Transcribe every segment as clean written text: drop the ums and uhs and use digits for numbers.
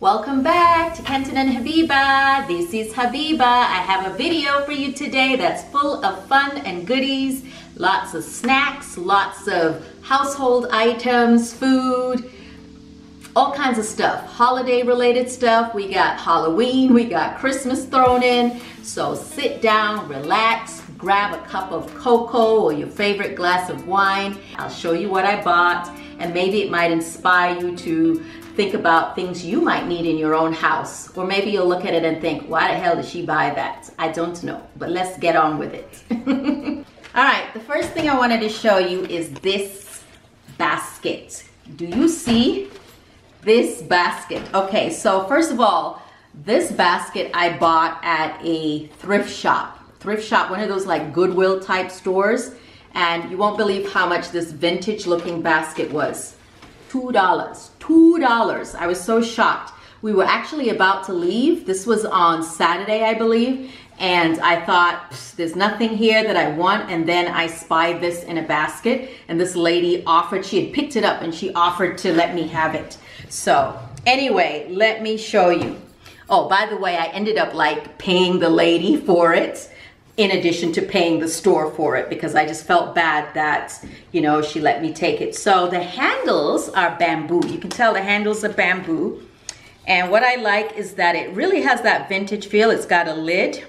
Welcome back to Kenton and Habiba. This is Habiba. I have a video for you today that's full of fun and goodies. Lots of snacks, lots of household items, food, all kinds of stuff. Holiday related stuff. We got Halloween, we got Christmas thrown in. So sit down, relax, grab a cup of cocoa or your favorite glass of wine. I'll show you what I bought and maybe it might inspire you to think about things you might need in your own house. Or maybe you'll look at it and think, why the hell did she buy that? I don't know, but let's get on with it. All right, the first thing I wanted to show you is this basket. Do you see this basket? Okay, so first of all, this basket I bought at a thrift shop. One of those like Goodwill type stores. And you won't believe how much this vintage looking basket was. $2. I was so shocked. We were actually about to leave. This was on Saturday, I believe. And I thought, there's nothing here that I want. And then I spied this in a basket. And this lady offered, she had picked it up and she offered to let me have it. So anyway, let me show you. Oh, by the way, I ended up like paying the lady for it, in addition to paying the store for it, because I just felt bad that, you know, she let me take it. So the handles are bamboo. You can tell the handles are bamboo. And what I like is that it really has that vintage feel. It's got a lid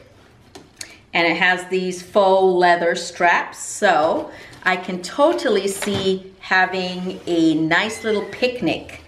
and it has these faux leather straps. So I can totally see having a nice little picnic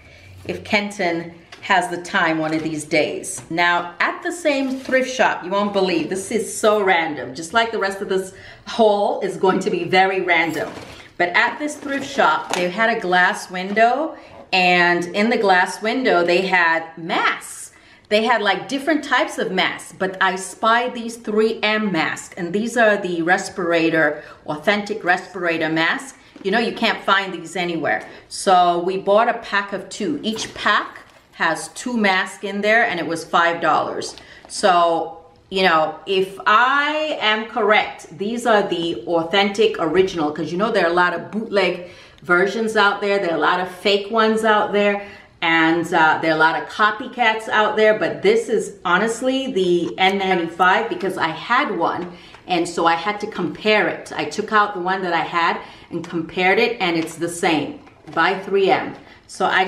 if Kenton has the time one of these days. Now, at the same thrift shop, you won't believe, this is so random. Just like the rest of this haul is going to be very random. But at this thrift shop, they had a glass window, and in the glass window, they had masks. They had like different types of masks, but I spied these 3M masks, and these are the respirator, authentic respirator masks. You know, you can't find these anywhere. So we bought a pack of 2. Each pack has 2 masks in there and it was $5. So, you know, if I am correct, these are the authentic original, because you know there are a lot of bootleg versions out there. There are a lot of fake ones out there, and there are a lot of copycats out there, but this is honestly the N95 because I had one, and so I had to compare it. I took out the one that I had and compared it, and it's the same by 3M. So I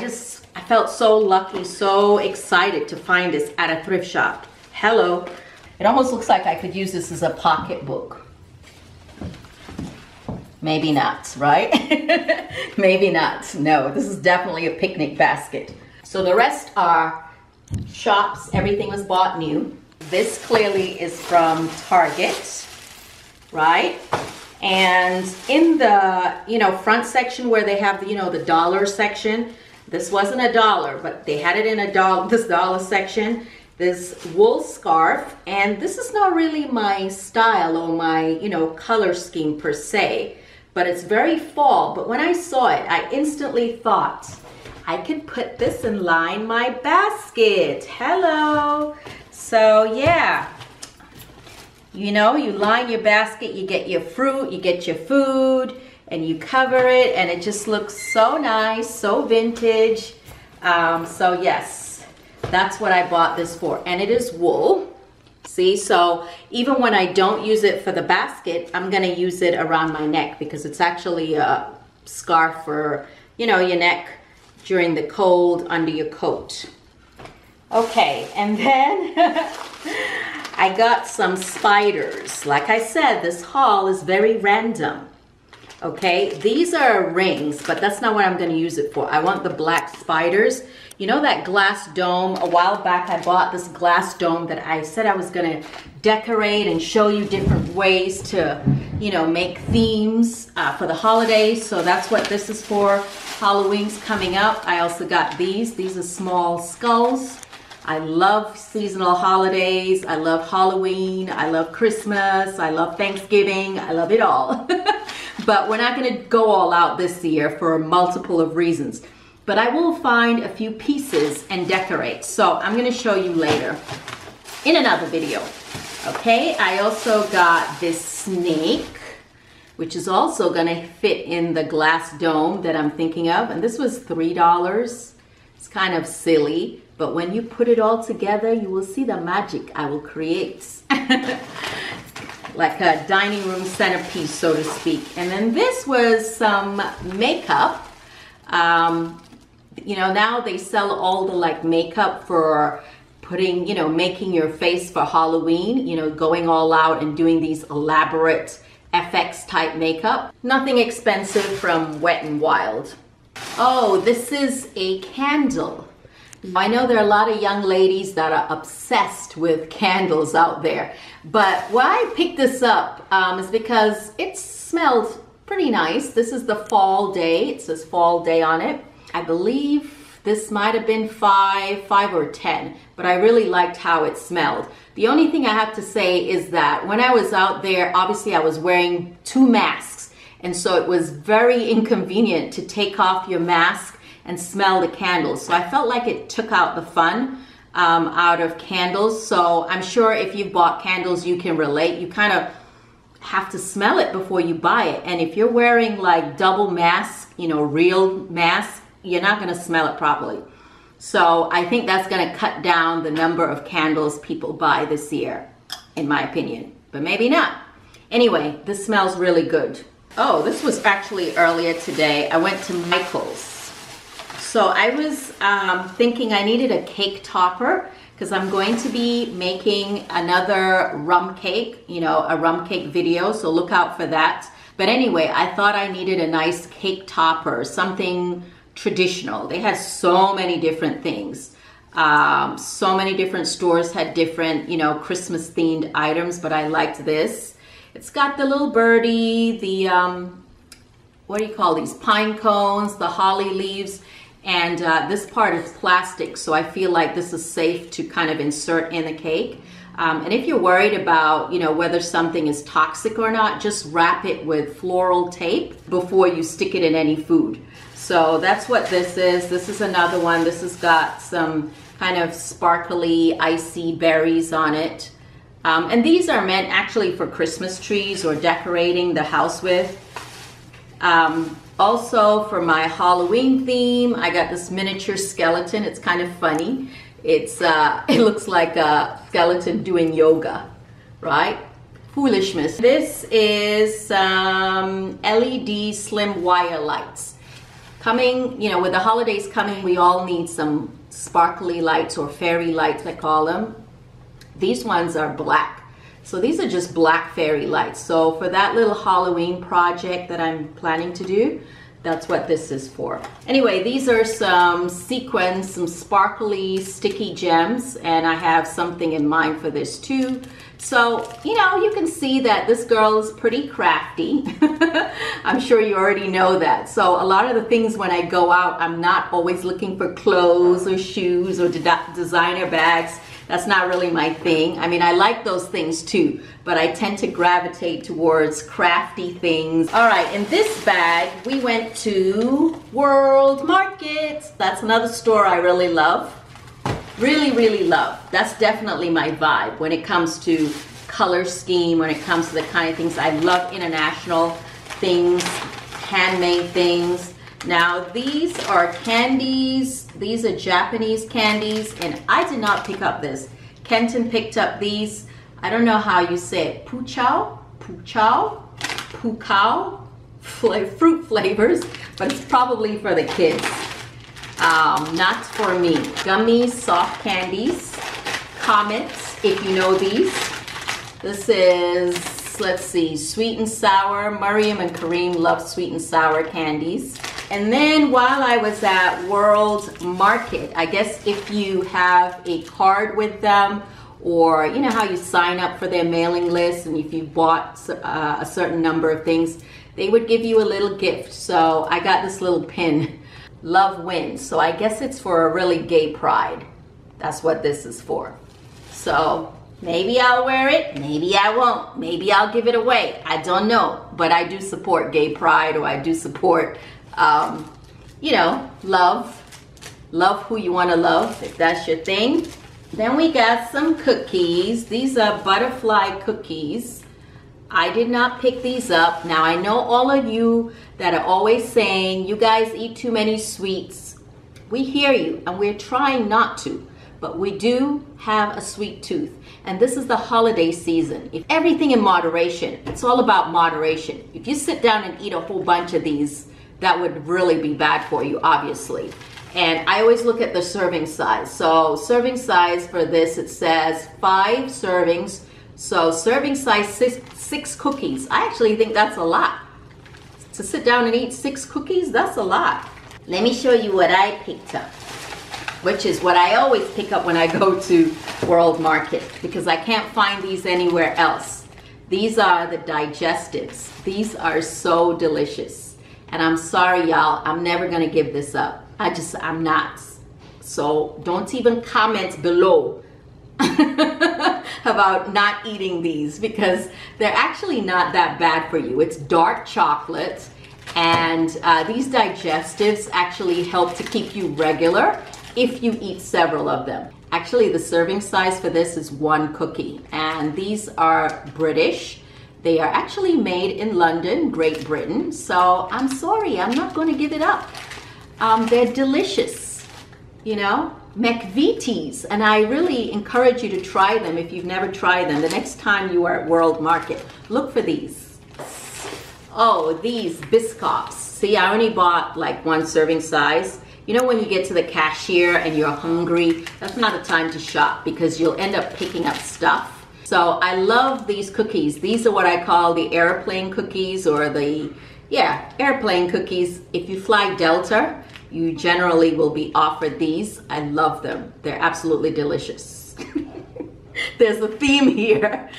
felt so lucky, so excited to find this at a thrift shop. Hello. It almost looks like I could use this as a pocketbook. Maybe not, right? Maybe not. No, this is definitely a picnic basket. So the rest are shops. Everything was bought new. This clearly is from Target, right? And in the, you know, front section where they have, you know, the dollar section, this wasn't $1, but they had it in this dollar section, this wool scarf. And this is not really my style or my, you know, color scheme per se, but it's very fall. But when I saw it, I instantly thought, I could put this and line my basket. Hello. So yeah. You know, you line your basket, you get your fruit, you get your food, and you cover it, and it just looks so nice, so vintage. So yes, that's what I bought this for. And it is wool. See, so even when I don't use it for the basket, I'm gonna use it around my neck because it's actually a scarf for, you know, your neck during the cold under your coat. Okay, and then I got some spiders. Like I said, this haul is very random. Okay, these are rings, but that's not what I'm gonna use it for. I want the black spiders. You know that glass dome? A while back I bought this glass dome that I said I was gonna decorate and show you different ways to, you know, make themes for the holidays. So that's what this is for. Halloween's coming up. I also got these. These are small skulls. I love seasonal holidays. I love Halloween. I love Christmas. I love Thanksgiving. I love it all. But we're not going to go all out this year for multiple of reasons. But I will find a few pieces and decorate. So I'm going to show you later in another video. Okay, I also got this snake, which is also going to fit in the glass dome that I'm thinking of. And this was $3. It's kind of silly, but when you put it all together, you will see the magic I will create. Like a dining room centerpiece, so to speak. And then this was some makeup. You know, now they sell all the like makeup for putting, you know, making your face for Halloween, you know, going all out and doing these elaborate FX type makeup. Nothing expensive from Wet n Wild. Oh, this is a candle. I know there are a lot of young ladies that are obsessed with candles out there, but why I picked this up is because it smells pretty nice. This is the Fall Day. It says Fall Day on it. I believe this might have been 5 or 10, but I really liked how it smelled. The only thing I have to say is that when I was out there, obviously I was wearing 2 masks, and so it was very inconvenient to take off your mask and smell the candles. So I felt like it took out the fun out of candles. So I'm sure if you've bought candles, you can relate. You kind of have to smell it before you buy it. And if you're wearing like double mask, you know, real mask, you're not gonna smell it properly. So I think that's gonna cut down the number of candles people buy this year, in my opinion, but maybe not. Anyway, this smells really good. Oh, this was actually earlier today. I went to Michael's. So I was thinking I needed a cake topper because I'm going to be making another rum cake, you know, a rum cake video, so look out for that. But anyway, I thought I needed a nice cake topper, something traditional. They had so many different things. So many different stores had different, you know, Christmas themed items, but I liked this. It's got the little birdie, the, what do you call these? Pine cones, the holly leaves. And this part is plastic, so I feel like this is safe to kind of insert in the cake. And if you're worried about, you know, whether something is toxic or not, just wrap it with floral tape before you stick it in any food. So that's what this is. This is another one. This has got some kind of sparkly, icy berries on it. And these are meant actually for Christmas trees or decorating the house with. Also for my Halloween theme, I got this miniature skeleton. It's kind of funny. It's it looks like a skeleton doing yoga, right? Foolishness. This is LED slim wire lights. Coming, you know, with the holidays coming, we all need some sparkly lights or fairy lights, I call them. These ones are black. So these are just black fairy lights. So for that little Halloween project that I'm planning to do, that's what this is for. Anyway, these are some sequins, some sparkly sticky gems, and I have something in mind for this too. So, you know, you can see that this girl is pretty crafty. I'm sure you already know that. So a lot of the things when I go out, I'm not always looking for clothes or shoes or designer bags. That's not really my thing. I mean, I like those things too, but I tend to gravitate towards crafty things. All right, in this bag, we went to World Market. That's another store I really love. Really, really love. That's definitely my vibe when it comes to color scheme, when it comes to the kind of things. I love international things, handmade things. Now these are candies. These are Japanese candies, and I did not pick up this. Kenton picked up these. I don't know how you say it. Puchao, pukao, fruit flavors, but it's probably for the kids. Not for me. Gummies, soft candies, Comets, if you know these. This is, let's see, sweet and sour. Mariam and Kareem love sweet and sour candies. And then while I was at World Market, I guess if you have a card with them, or you know how you sign up for their mailing list, and if you bought a certain number of things, they would give you a little gift. So I got this little pin, Love Wins. So I guess it's for a really gay pride. That's what this is for. So maybe I'll wear it, maybe I won't, maybe I'll give it away. I don't know, but I do support gay pride, or I do support you know, love who you want to love, if that's your thing. Then we got some cookies. These are butterfly cookies. I did not pick these up. Now I know all of you that are always saying you guys eat too many sweets. We hear you, and we're trying not to. but we do have a sweet tooth. And this is the holiday season. If everything in moderation, it's all about moderation. If you sit down and eat a whole bunch of these, that would really be bad for you, obviously. And I always look at the serving size. So serving size for this, it says 5 servings. So serving size 6 cookies. I actually think that's a lot. To sit down and eat 6 cookies, that's a lot. Let me show you what I picked up, which is what I always pick up when I go to World Market, because I can't find these anywhere else. These are the digestives. These are so delicious. And I'm sorry, y'all, I'm never gonna give this up. I'm not. So don't even comment below about not eating these, because they're actually not that bad for you. It's dark chocolate, and these digestives actually help to keep you regular if you eat several of them. Actually, the serving size for this is 1 cookie, and these are British. They are actually made in London, Great Britain, so I'm sorry, I'm not going to give it up. They're delicious, you know, McVitie's, and I really encourage you to try them if you've never tried them. The next time you are at World Market, look for these. Oh, these Biscoffs. See, I only bought like 1 serving size. You know, when you get to the cashier and you're hungry, that's not a time to shop, because you'll end up picking up stuff. So I love these cookies. These are what I call the airplane cookies, or the, yeah, airplane cookies. If you fly Delta, you generally will be offered these. I love them. They're absolutely delicious. There's a theme here.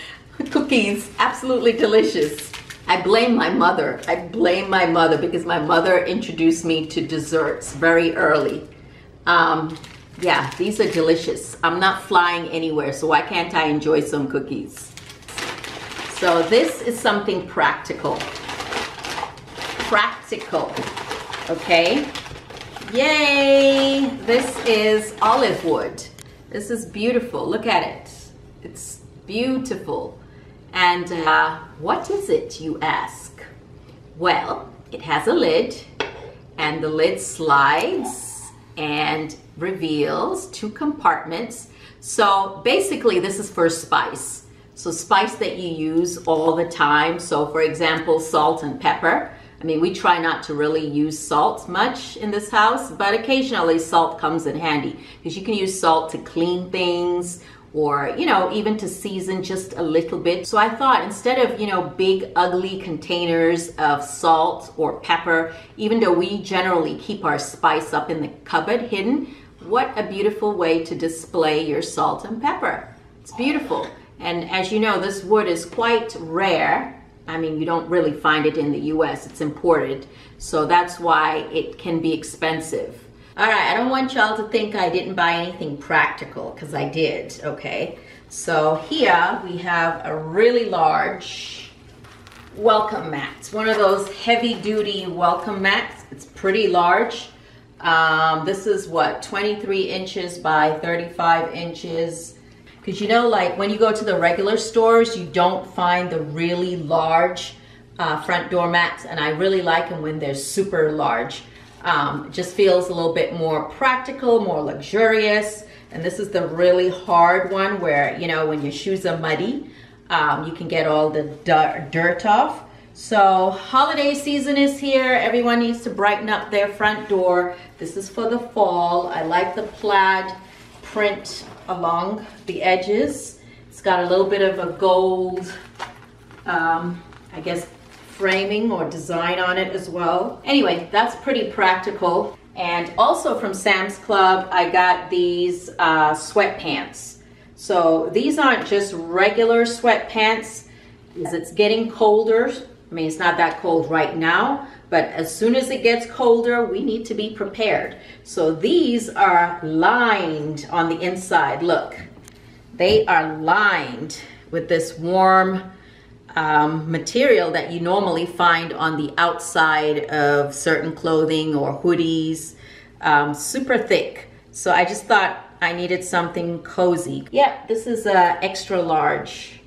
Cookies, absolutely delicious. I blame my mother. I blame my mother, because my mother introduced me to desserts very early. Yeah, these are delicious. I'm not flying anywhere, so why can't I enjoy some cookies? So this is something practical. Practical, okay? Yay! This is olive wood. This is beautiful. Look at it. It's beautiful. And what is it, you ask? Well, it has a lid, and the lid slides and reveals 2 compartments. So basically this is for spice. So spice that you use all the time. So for example, salt and pepper. I mean, we try not to really use salt much in this house, but occasionally salt comes in handy, because you can use salt to clean things, or, you know, even to season just a little bit. So I thought, instead of, you know, big ugly containers of salt or pepper, even though we generally keep our spice up in the cupboard hidden, what a beautiful way to display your salt and pepper. It's beautiful. And as you know, this wood is quite rare. I mean, you don't really find it in the US, it's imported. So that's why it can be expensive. All right, I don't want y'all to think I didn't buy anything practical, because I did, okay? So here we have a really large welcome mat. It's one of those heavy-duty welcome mats. It's pretty large. This is what, 23 inches by 35 inches. Because you know, like when you go to the regular stores, you don't find the really large front door mats, and I really like them when they're super large. It just feels a little bit more practical, more luxurious. And this is the really hard one where, you know, when your shoes are muddy, you can get all the dirt off. So holiday season is here. Everyone needs to brighten up their front door. This is for the fall. I like the plaid print along the edges. It's got a little bit of a gold, I guess, framing or design on it as well. Anyway, that's pretty practical. And also from Sam's Club, I got these sweatpants. So these aren't just regular sweatpants. As it's getting colder, I mean, it's not that cold right now, but as soon as it gets colder, we need to be prepared. So these are lined on the inside. Look, they are lined with this warm material that you normally find on the outside of certain clothing or hoodies, super thick. So I just thought I needed something cozy. Yeah, this is extra large.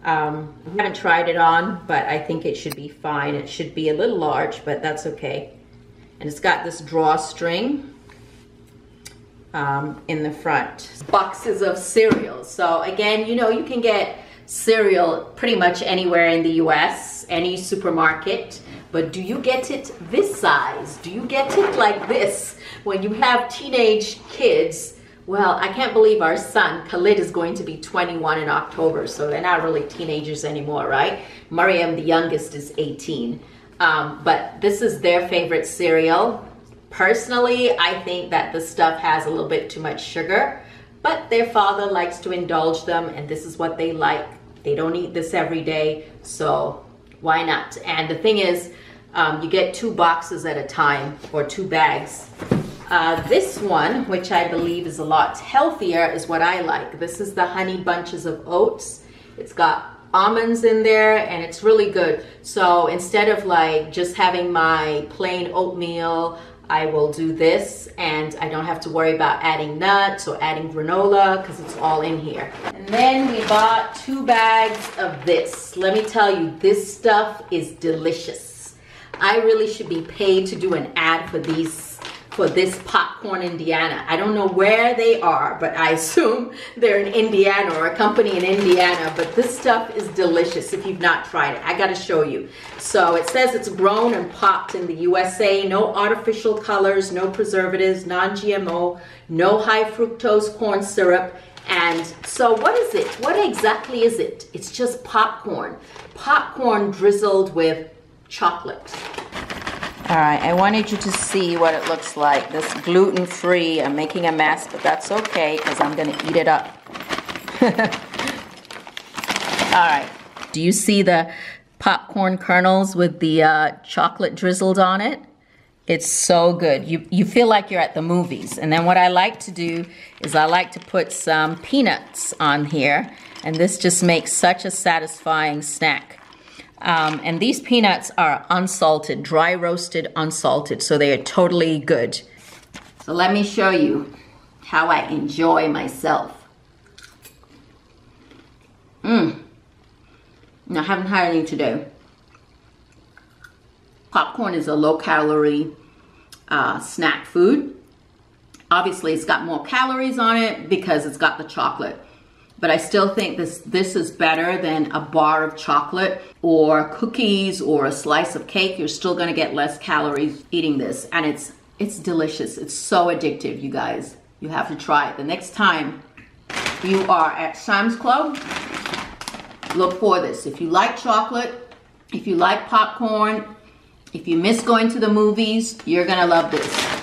I haven't tried it on, but I think it should be fine. It should be a little large, but that's okay. And it's got this drawstring in the front. Boxes of cereal. So again, you know, you can get cereal pretty much anywhere in the US, any supermarket. But do you get it this size? Do you get it like this? When you have teenage kids, well, I can't believe our son, Khalid, is going to be 21 in October, so they're not really teenagers anymore, right? Mariam, the youngest, is 18. But this is their favorite cereal. Personally, I think that this stuff has a little bit too much sugar, but their father likes to indulge them, and this is what they like. They don't eat this every day, so why not? And the thing is, you get 2 boxes at a time, or 2 bags. This one, which I believe is a lot healthier, is what I like. This is the Honey Bunches of Oats. It's got almonds in there, and it's really good. So instead of like just having my plain oatmeal, I will do this, and I don't have to worry about adding nuts or adding granola because it's all in here. And then we bought 2 bags of this. Let me tell you, this stuff is delicious. I really should be paid to do an ad for this Popcorn Indiana. I don't know where they are, but I assume they're in Indiana or a company in Indiana, but this stuff is delicious if you've not tried it. I gotta show you. So it says it's grown and popped in the USA, no artificial colors, no preservatives, non-GMO, no high fructose corn syrup. And so what is it? What exactly is it? It's just popcorn. Popcorn drizzled with chocolate. All right, I wanted you to see what it looks like. This gluten-free, I'm making a mess, but that's okay because I'm gonna eat it up. All right, do you see the popcorn kernels with the chocolate drizzled on it? It's so good. You feel like you're at the movies. And then what I like to do is I like to put some peanuts on here, and this just makes such a satisfying snack. And these peanuts are unsalted, dry roasted, unsalted, so they are totally good. So let me show you how I enjoy myself. I haven't had any today. Popcorn is a low-calorie snack food. Obviously, it's got more calories on it because it's got the chocolate. But I still think this is better than a bar of chocolate or cookies or a slice of cake. You're still gonna get less calories eating this. And it's delicious. It's so addictive, you guys. You have to try it. The next time you are at Sam's Club, look for this. If you like chocolate, if you like popcorn, if you miss going to the movies, you're gonna love this.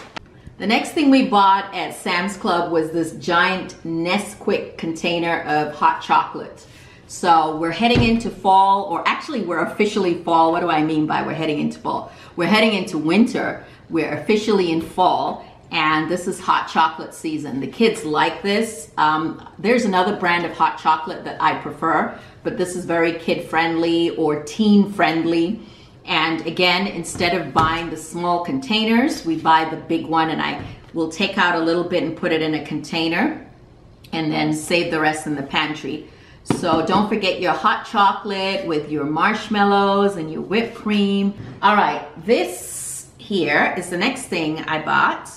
The next thing we bought at Sam's Club was this giant Nesquik container of hot chocolate. So we're heading into fall, or actually we're officially fall. What do I mean by we're heading into fall? We're heading into winter. We're officially in fall, and this is hot chocolate season. The kids like this. There's another brand of hot chocolate that I prefer, but this is very kid-friendly or teen-friendly. And again, instead of buying the small containers, we buy the big one, and I will take out a little bit and put it in a container and then save the rest in the pantry. So don't forget your hot chocolate with your marshmallows and your whipped cream. All right, this here is the next thing I bought,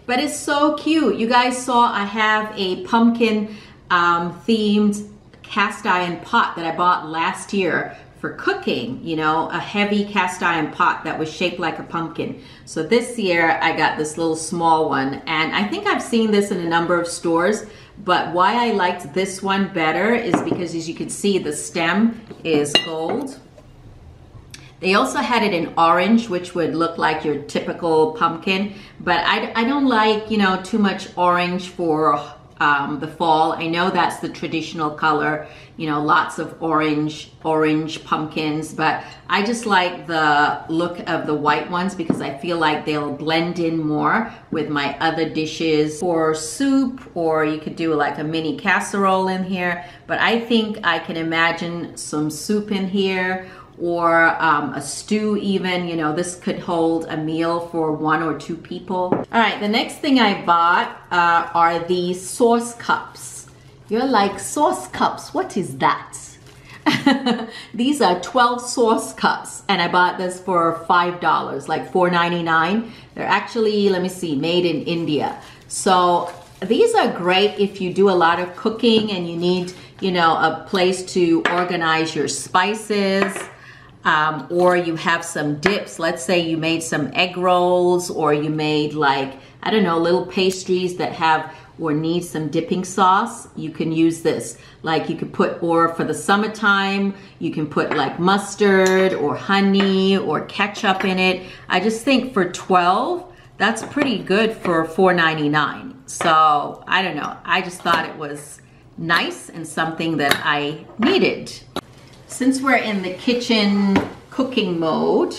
but it's so cute. You guys saw I have a pumpkin themed cast iron pot that I bought last year for cooking, you know, a heavy cast iron pot that was shaped like a pumpkin. So this year I got this little small one, and I think I've seen this in a number of stores, but why I liked this one better is because, as you can see, the stem is gold. They also had it in orange, which would look like your typical pumpkin, but I don't like, you know, too much orange for the fall. I know that's the traditional color, you know, lots of orange pumpkins, but I just like the look of the white ones because I feel like they'll blend in more with my other dishes for soup, or you could do like a mini casserole in here. But I think I can imagine some soup in here, or a stew even. You know, this could hold a meal for 1 or 2 people. All right, the next thing I bought are these sauce cups. You're like, sauce cups, what is that? These are 12 sauce cups, and I bought this for $5, like $4.99. They're actually, let me see, made in India. So These are great if you do a lot of cooking and you need, you know, a place to organize your spices, or you have some dips. Let's say you made some egg rolls, or you made, like, I don't know, little pastries that have or need some dipping sauce. You can use this. Like, you could put, or for the summertime, you can put like mustard or honey or ketchup in it. I just think for 12, that's pretty good for $4.99. So I don't know, I just thought it was nice and something that I needed. Since we're in the kitchen cooking mode,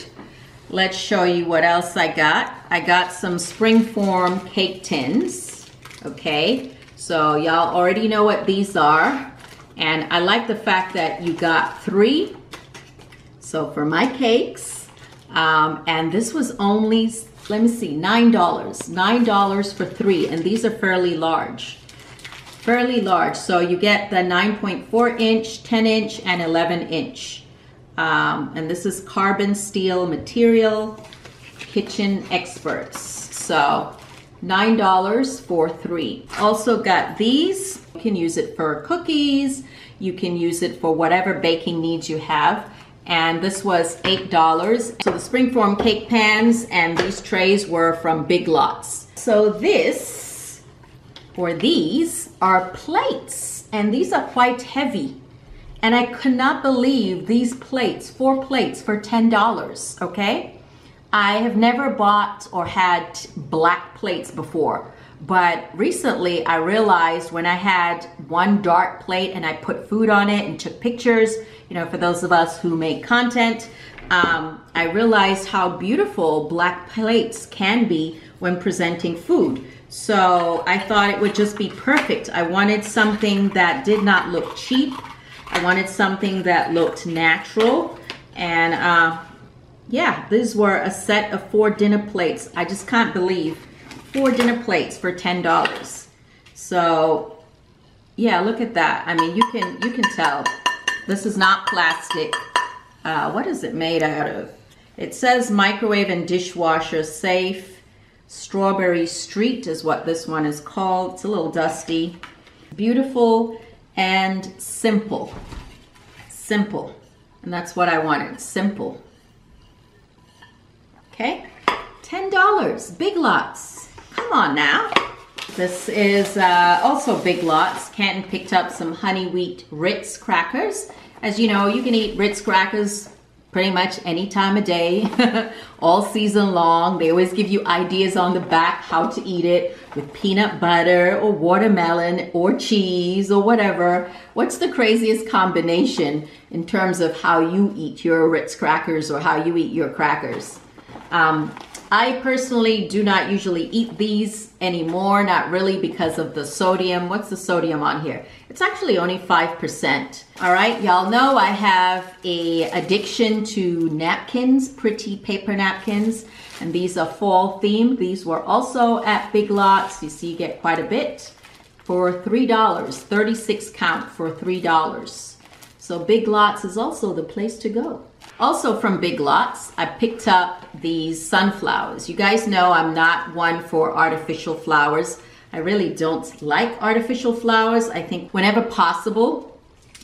let's show you what else I got. I got some springform cake tins, okay? So y'all already know what these are. And I like the fact that you got 3. So for my cakes, and this was only, let me see, $9 for 3, and these are fairly large. So you get the 9.4 inch, 10 inch, and 11 inch. And this is carbon steel material, Kitchen Experts. So $9 for 3. Also got these. You can use it for cookies. You can use it for whatever baking needs you have. And this was $8. So the springform cake pans and these trays were from Big Lots. So this, or these, are plates, and these are quite heavy. And I could not believe these plates, 4 plates for $10, okay? I have never bought or had black plates before, but recently I realized when I had one dark plate and I put food on it and took pictures, you know, for those of us who make content, I realized how beautiful black plates can be when presenting food. So I thought it would just be perfect. I wanted something that did not look cheap. I wanted something that looked natural. And yeah, these were a set of 4 dinner plates. I just can't believe 4 dinner plates for $10. So yeah, look at that. I mean, you can tell this is not plastic. What is it made out of? It says microwave and dishwasher safe. Strawberry Street is what this one is called. It's a little dusty. Beautiful and simple. Simple. And that's what I wanted. Simple. Okay. $10. Big Lots. Come on now. This is also Big Lots. Canton picked up some honey wheat Ritz crackers. As you know, you can eat Ritz crackers pretty much any time of day, all season long. They always give you ideas on the back how to eat it, with peanut butter or watermelon or cheese or whatever. What's the craziest combination in terms of how you eat your Ritz crackers or how you eat your crackers? I personally do not usually eat these anymore, not really because of the sodium. What's the sodium on here? It's actually only 5%. All right, y'all know I have a addiction to napkins, pretty paper napkins, and these are fall themed. These were also at Big Lots. You see, you get quite a bit for $3, 36 count for $3. So Big Lots is also the place to go. Also from Big Lots, I picked up these sunflowers. You guys know I'm not one for artificial flowers. I really don't like artificial flowers. I think whenever possible,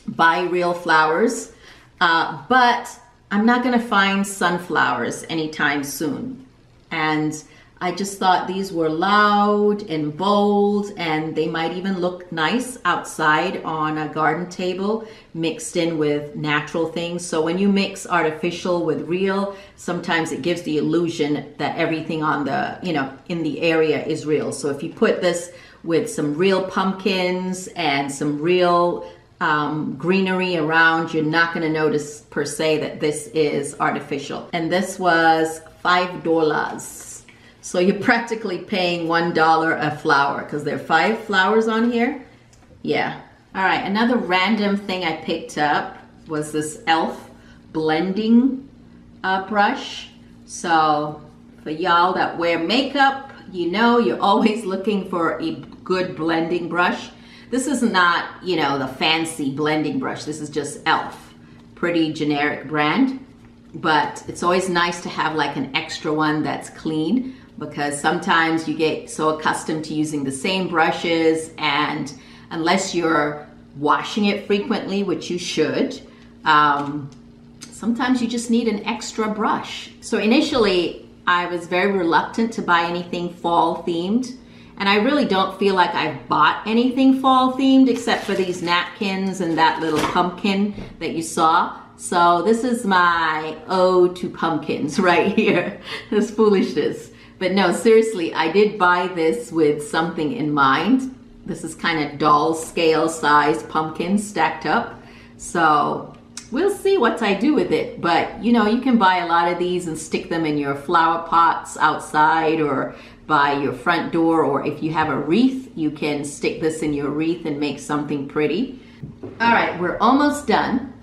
buy real flowers. But I'm not gonna find sunflowers anytime soon. And I just thought these were loud and bold, and they might even look nice outside on a garden table mixed in with natural things. So when you mix artificial with real, sometimes it gives the illusion that everything on the, you know, in the area is real. So if you put this with some real pumpkins and some real greenery around, you're not going to notice per se that this is artificial. And this was $5. So you're practically paying $1 a flower because there are 5 flowers on here. Yeah. All right, another random thing I picked up was this e.l.f. blending brush. So for y'all that wear makeup, you know you're always looking for a good blending brush. This is not, you know, the fancy blending brush. This is just e.l.f. Pretty generic brand, but it's always nice to have like an extra one that's clean. because sometimes you get so accustomed to using the same brushes, and unless you're washing it frequently, which you should, sometimes you just need an extra brush. So initially, I was very reluctant to buy anything fall themed, and I really don't feel like I've bought anything fall themed except for these napkins and that little pumpkin that you saw. So this is my ode to pumpkins right here, this foolishness. But no, seriously, I did buy this with something in mind. This is kind of doll scale size pumpkins stacked up. So we'll see what I do with it. But you know, you can buy a lot of these and stick them in your flower pots outside or by your front door, or if you have a wreath, you can stick this in your wreath and make something pretty. All right, we're almost done.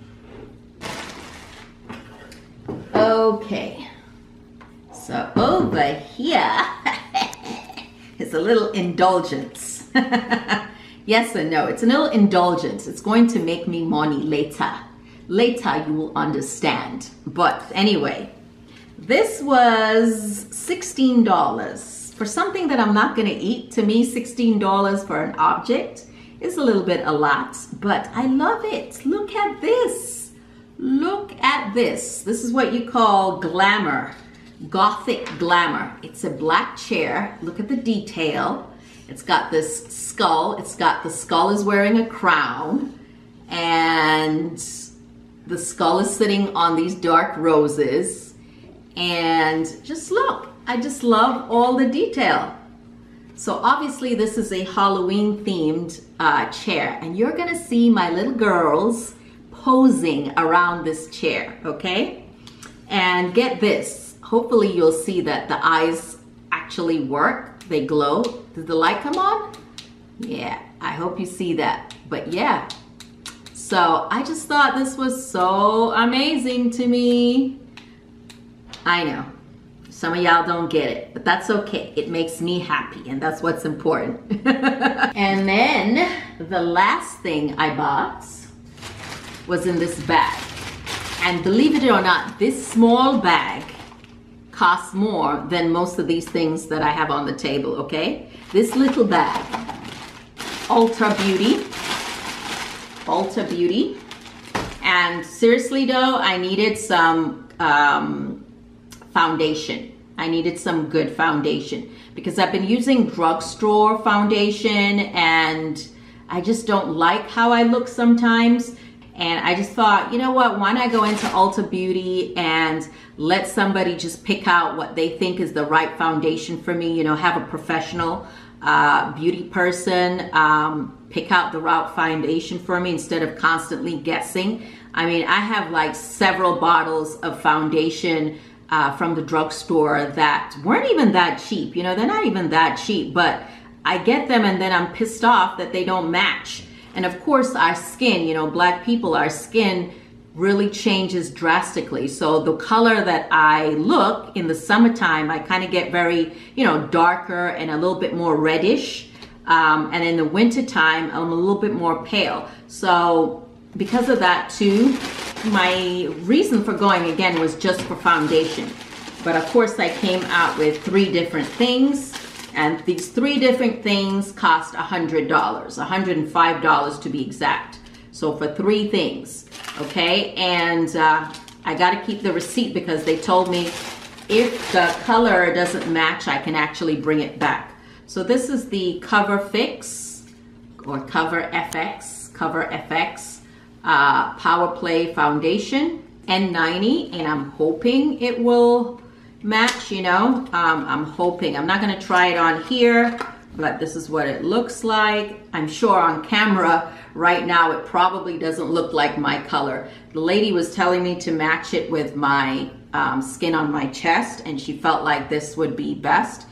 Okay, so over here is a little indulgence. Yes and no, it's a little indulgence. It's going to make me money later. Later you will understand. But anyway, this was $16 for something that I'm not going to eat. To me, $16 for an object is a little bit a lot, but I love it. Look at this. Look at this. This is what you call glamour, gothic glamour. It's a black chair. Look at the detail. It's got this skull. It's got the skull is wearing a crown, and the skull is sitting on these dark roses. And just look, I just love all the detail. So obviously this is a Halloween themed chair, and you're gonna see my little girls posing around this chair, okay? And get this, hopefully you'll see that the eyes actually work, they glow. Did the light come on? Yeah, I hope you see that, but yeah. So I just thought this was so amazing to me. I know, some of y'all don't get it, but that's okay. It makes me happy, and that's what's important. And then the last thing I bought was in this bag. And believe it or not, this small bag costs more than most of these things that I have on the table, okay? This little bag, Ulta Beauty. And seriously though, I needed some foundation. I needed some good foundation because I've been using drugstore foundation and I just don't like how I look sometimes. And I just thought, you know what, why not go into Ulta Beauty and let somebody just pick out what they think is the right foundation for me, you know, have a professional beauty person pick out the right foundation for me instead of constantly guessing. I mean, I have like several bottles of foundation from the drugstore that weren't even that cheap. You know, they're not even that cheap, but I get them and then I'm pissed off that they don't match. And of course our skin, you know, black people, our skin really changes drastically. So the color that I look in the summertime, I kind of get very, you know, darker and a little bit more reddish. And in the wintertime, I'm a little bit more pale. So because of that too, my reason for going again was just for foundation. But of course I came out with 3 different things, and these 3 different things cost $100, $105 to be exact. So for 3 things, okay? And I gotta keep the receipt because they told me if the color doesn't match, I can actually bring it back. So this is the Cover Fix or Cover FX Power Play Foundation N90, and I'm hoping it will match, you know. I'm hoping. I'm not gonna try it on here, but this is what it looks like. I'm sure on camera right now it probably doesn't look like my color. The lady was telling me to match it with my skin on my chest, and she felt like this would be best.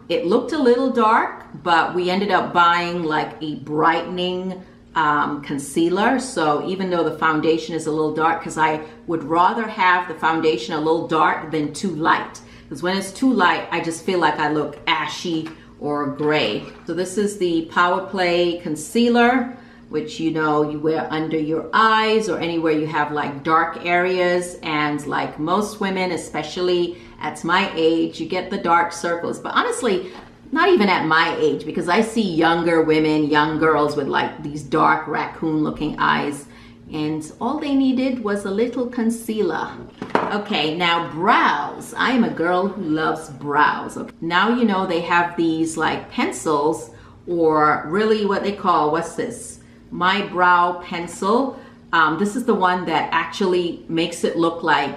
It looked a little dark, but we ended up buying like a brightening concealer. So even though the foundation is a little dark, because I would rather have the foundation a little dark than too light. Because when it's too light, I just feel like I look ashy or gray. So this is the Power Play Concealer. which you know you wear under your eyes or anywhere you have like dark areas. And like most women, especially at my age, you get the dark circles. But honestly, not even at my age, because I see younger women, young girls with like these dark raccoon looking eyes, and all they needed was a little concealer. Okay, now brows. I am a girl who loves brows. Now you know they have these like pencils, or really what they call, what's this? My Brow Pencil. This is the one that actually makes it look like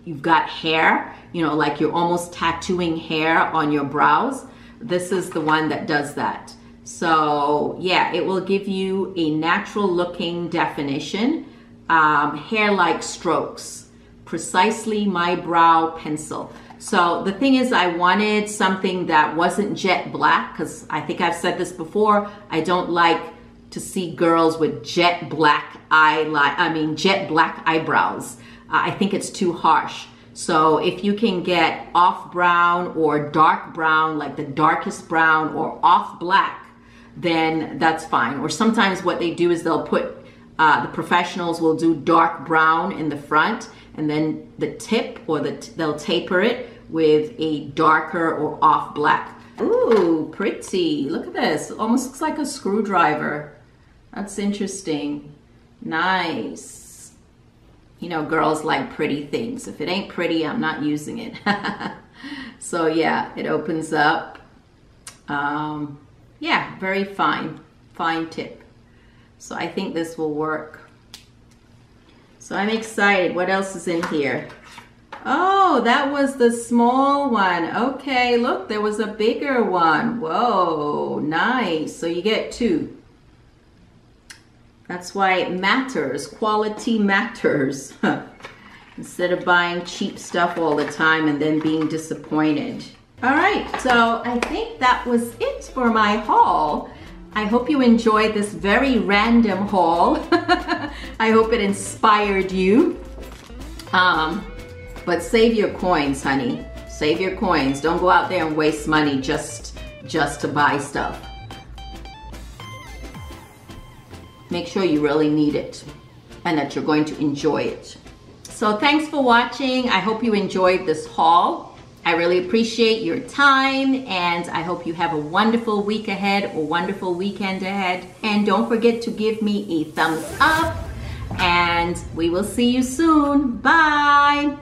you've got hair, you know, like you're almost tattooing hair on your brows. This is the one that does that. So yeah, it will give you a natural looking definition, hair-like strokes. Precisely My Brow Pencil. So the thing is, I wanted something that wasn't jet black, because I think I've said this before, I don't like to see girls with jet black eyebrows. I think it's too harsh. So if you can get off brown or dark brown, like the darkest brown, or off black, then that's fine. Or sometimes what they do is they'll put, the professionals will do dark brown in the front, and then the tip, or they'll taper it with a darker or off black. Ooh, pretty. Look at this. It almost looks like a screwdriver. That's interesting. Nice. You know, girls like pretty things. If it ain't pretty, I'm not using it. So yeah, it opens up. Yeah, very fine tip. So I think this will work. So I'm excited. What else is in here? Oh, that was the small one. Okay, look, there was a bigger one. Whoa, nice. So you get two. That's why it matters. Quality matters. Instead of buying cheap stuff all the time and then being disappointed. All right, so I think that was it for my haul. I hope you enjoyed this very random haul. I hope it inspired you. But save your coins, honey. Save your coins. Don't go out there and waste money just to buy stuff. Make sure you really need it and that you're going to enjoy it. So thanks for watching. I hope you enjoyed this haul. I really appreciate your time, and I hope you have a wonderful week ahead or wonderful weekend ahead. And don't forget to give me a thumbs up, and we will see you soon. Bye.